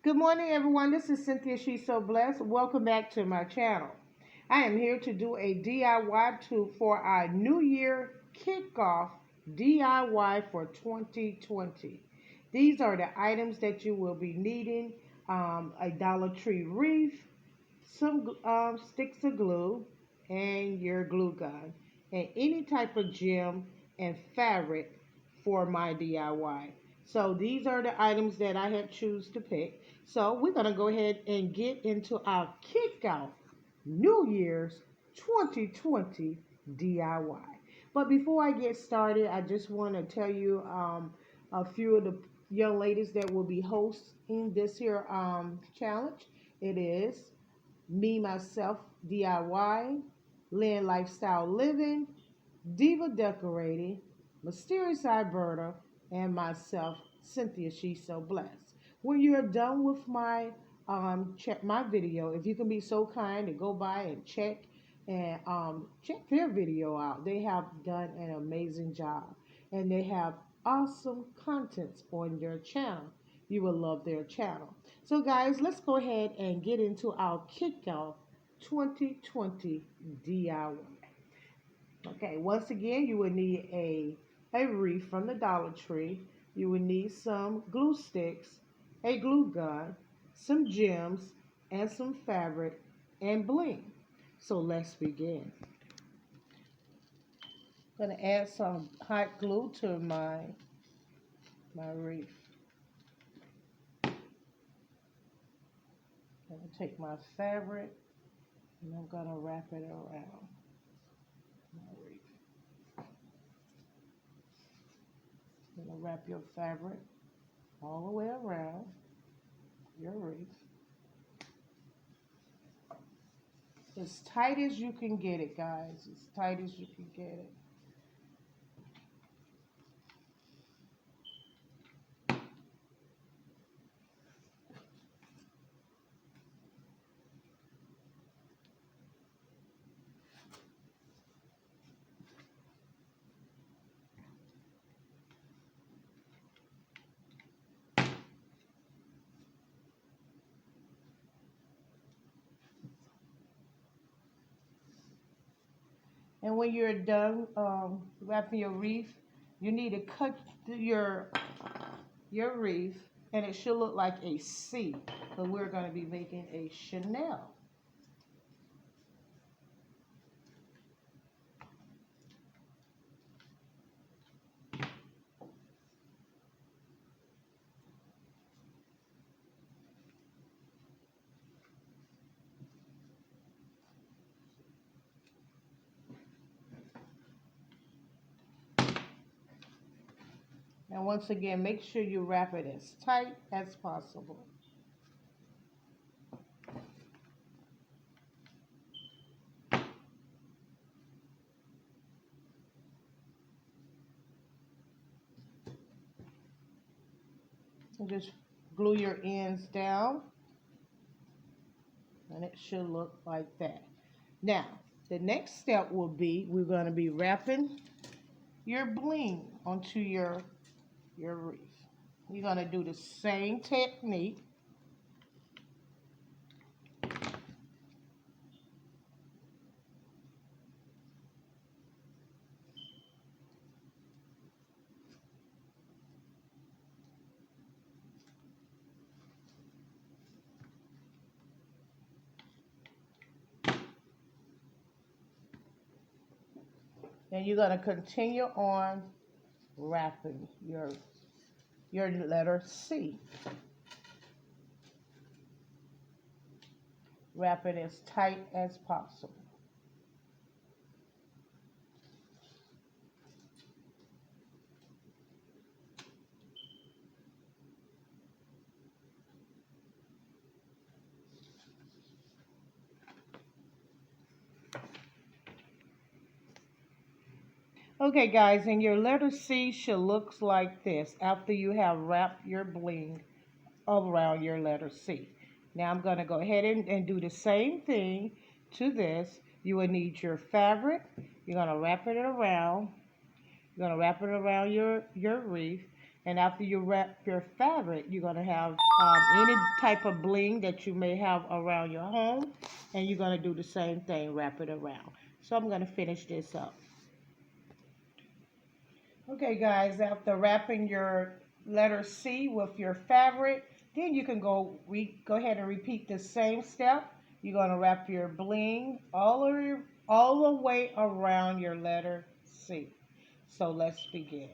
Good morning, everyone. This is Cynthia, She's So Blessed. Welcome back to my channel. I am here to do a DIY for our New Year Kickoff DIY for 2020. These are the items that you will be needing. A Dollar Tree wreath, some sticks of glue, and your glue gun, and any type of gem and fabric for my DIY. So these are the items that I had choose to pick. So we're gonna go ahead and get into our kickoff New Year's 2020 DIY. But before I get started, I just want to tell you a few of the young ladies that will be hosting this here challenge. It is me, myself, DIY, Lynn Lifestyle Living, Diva Decorating, Mysterious Alberta, and myself, Cynthia, She's So Blessed. When you're done with check my video, if you can be so kind to go by and check their video out. They have done an amazing job, and they have awesome contents on their channel. You will love their channel. So guys, let's go ahead and get into our kickoff 2020 DIY. Okay, once again, you will need a wreath from the Dollar Tree. You will need some glue sticks, a glue gun, some gems, and some fabric and bling. So let's begin. I'm going to add some hot glue to my wreath. I'm going to take my fabric and I'm going to wrap it around my wreath. You're going to wrap your fabric all the way around your wreath. As tight as you can get it, guys. As tight as you can get it. And when you're done wrapping your wreath, you need to cut your wreath, and it should look like a C. So we're going to be making a Chanel. And once again, make sure you wrap it as tight as possible. And just glue your ends down. And it should look like that. Now, the next step will be, we're going to be wrapping your bling onto your wreath. You're going to do the same technique. And you're going to continue on wrapping your letter C. Wrap it as tight as possible. Okay, guys, and your letter C should look like this after you have wrapped your bling around your letter C. Now I'm going to go ahead and do the same thing to this. You will need your fabric. You're going to wrap it around. You're going to wrap it around your wreath. And after you wrap your fabric, you're going to have any type of bling that you may have around your home. And you're going to do the same thing, wrap it around. So I'm going to finish this up. Okay, guys, after wrapping your letter C with your fabric, then you can go ahead and repeat the same step. You're going to wrap your bling all the way around your letter C. So let's begin.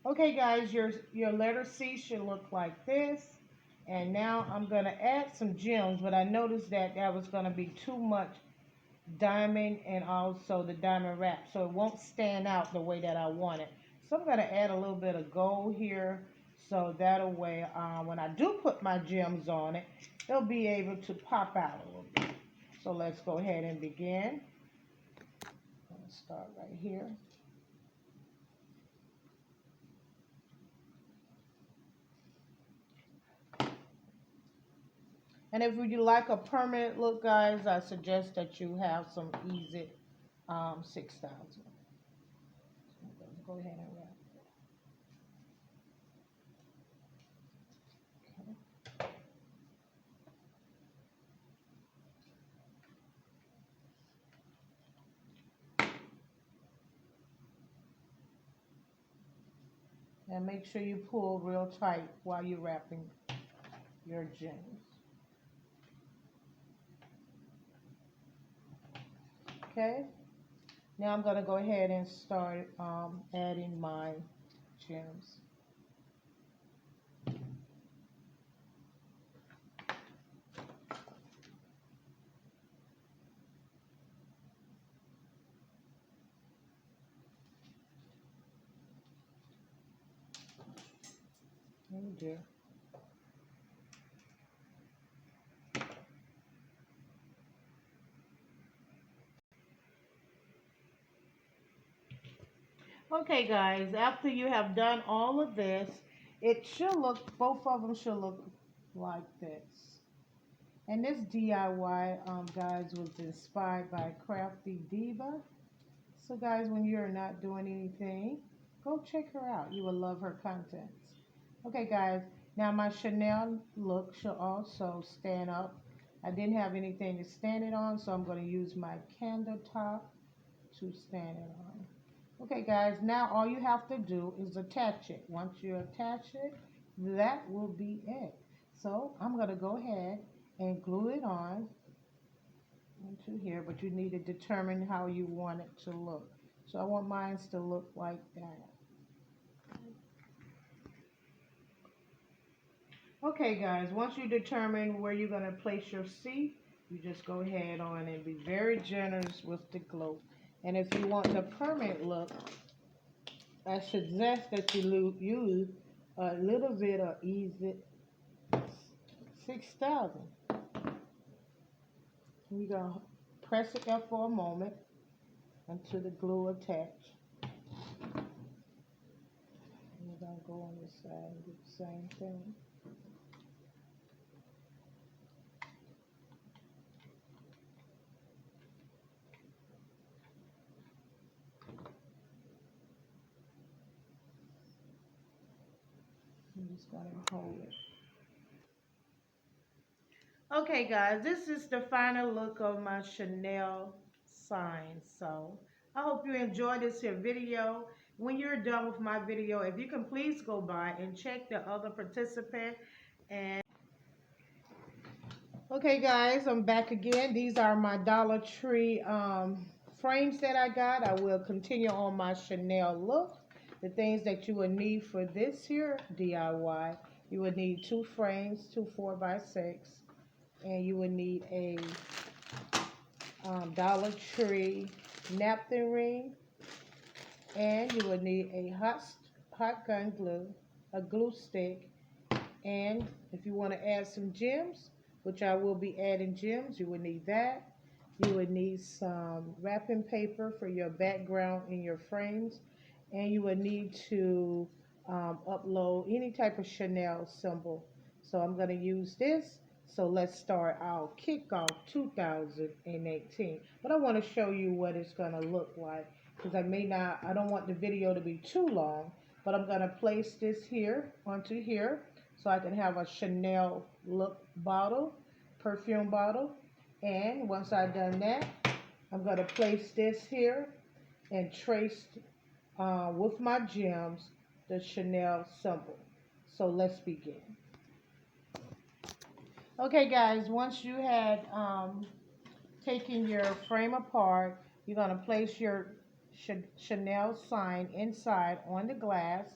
Okay, guys, your letter C should look like this. And now I'm going to add some gems, but I noticed that was going to be too much diamond and also the diamond wrap, so it won't stand out the way that I want it. So I'm going to add a little bit of gold here, so that way when I do put my gems on it, they'll be able to pop out a little bit. So let's go ahead and begin. I'm going to start right here. And if you like a permanent look, guys, I suggest that you have some Easy 6000. Go ahead and wrap it. Okay. And make sure you pull real tight while you're wrapping your gems. Okay, now I'm going to go ahead and start adding my gems. Oh dear. Okay, guys, after you have done all of this, it should look, both of them should look like this. And this DIY, guys, was inspired by Crafty Diva. So, guys, when you're not doing anything, go check her out. You will love her contents. Okay, guys, now my Chanel look should also stand up. I didn't have anything to stand it on, so I'm going to use my candle top to stand it on. Okay, guys, now all you have to do is attach it. Once you attach it, that will be it. So I'm going to go ahead and glue it on into here, but you need to determine how you want it to look. So I want mine to look like that. Okay, guys, once you determine where you're going to place your C, you just go ahead on and be very generous with the glue. And if you want the permanent look, I suggest that you use a little bit of Easy 6000. You're going to press it up for a moment until the glue attach. You're going to go on this side and do the same thing. You just got to hold it. Okay, guys, this is the final look of my Chanel sign. So I hope you enjoyed this here video. When you're done with my video, if you can please go by and check the other participant. And okay, guys, I'm back again. These are my Dollar Tree frames that I got. I will continue on my Chanel look. The things that you would need for this here DIY, you would need 2 frames, 2 4x6. And you would need a Dollar Tree napkin ring, and you would need a hot gun glue, a glue stick, and if you want to add some gems, which I will be adding gems, you would need that. You would need some wrapping paper for your background in your frames, and you would need to upload any type of Chanel symbol. So I'm going to use this. So let's start our Kickoff 2018. But I want to show you what it's going to look like because I don't want the video to be too long, but I'm going to place this here onto here so I can have a Chanel look bottle, perfume bottle. And once I've done that, I'm going to place this here and trace with my gems the Chanel symbol. So let's begin. Okay guys, once you had taken your frame apart, you're going to place your Chanel sign inside on the glass,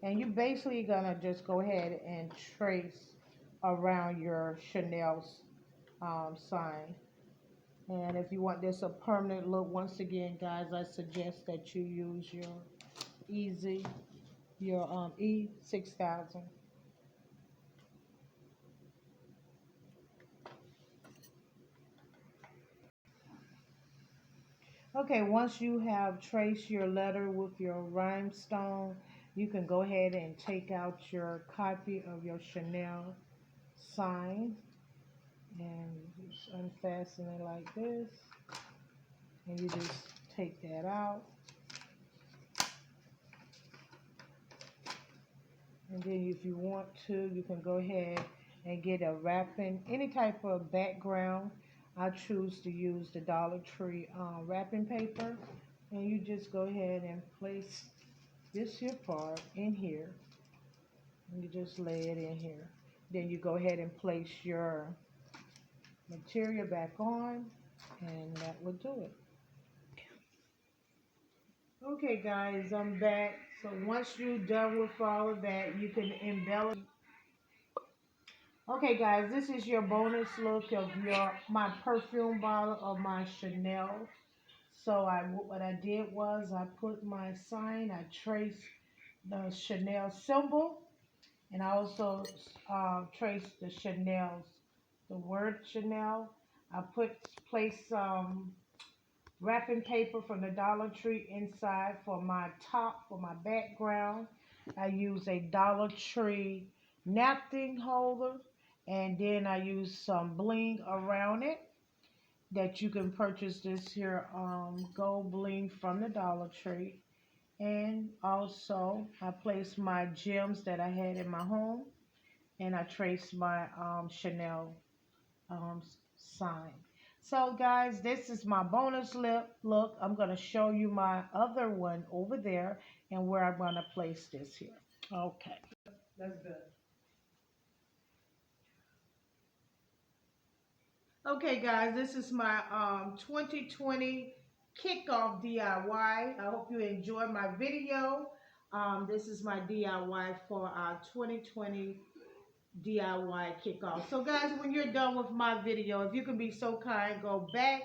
and you're basically going to just go ahead and trace around your Chanel sign. And if you want this a permanent look, once again guys, I suggest that you use your E6000. Okay, once you have traced your letter with your rhinestone, you can go ahead and take out your copy of your Chanel sign and just unfasten it like this, and you just take that out. And then if you want to, you can go ahead and get a wrapping, any type of background. I choose to use the Dollar Tree wrapping paper, and you just go ahead and place this here part in here, and you just lay it in here. Then you go ahead and place your material back on, and that will do it. Okay guys, I'm back. So once you're done with all of that, you can embellish. Okay guys, this is your bonus look of my perfume bottle of my Chanel. So what I did was I put my sign, I traced the Chanel symbol, and I also traced the word Chanel. I placed wrapping paper from the Dollar Tree inside for my background. I use a Dollar Tree napkin holder, and then I use some bling around it that you can purchase this here gold bling from the Dollar Tree. And also I placed my gems that I had in my home, and I traced my Chanel sign. So guys, this is my bonus look. I'm going to show you my other one over there and where I'm going to place this here. Okay, that's good. Okay guys, this is my 2020 Kickoff DIY. I hope you enjoyed my video. This is my DIY for our 2020 DIY Kickoff. So guys, when you're done with my video, if you can be so kind, go back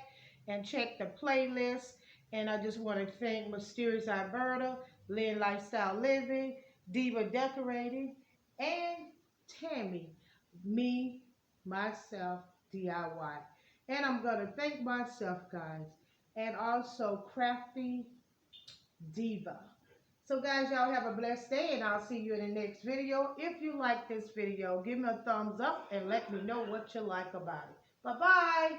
and check the playlist. And I just want to thank Mysterious Alberta, Lynn Lifestyle Living, Diva Decorating, and Tammy, me, myself, DIY. And I'm going to thank myself, guys, and also Crafty Diva. So guys, y'all have a blessed day, and I'll see you in the next video. If you like this video, give me a thumbs up and let me know what you like about it. Bye-bye.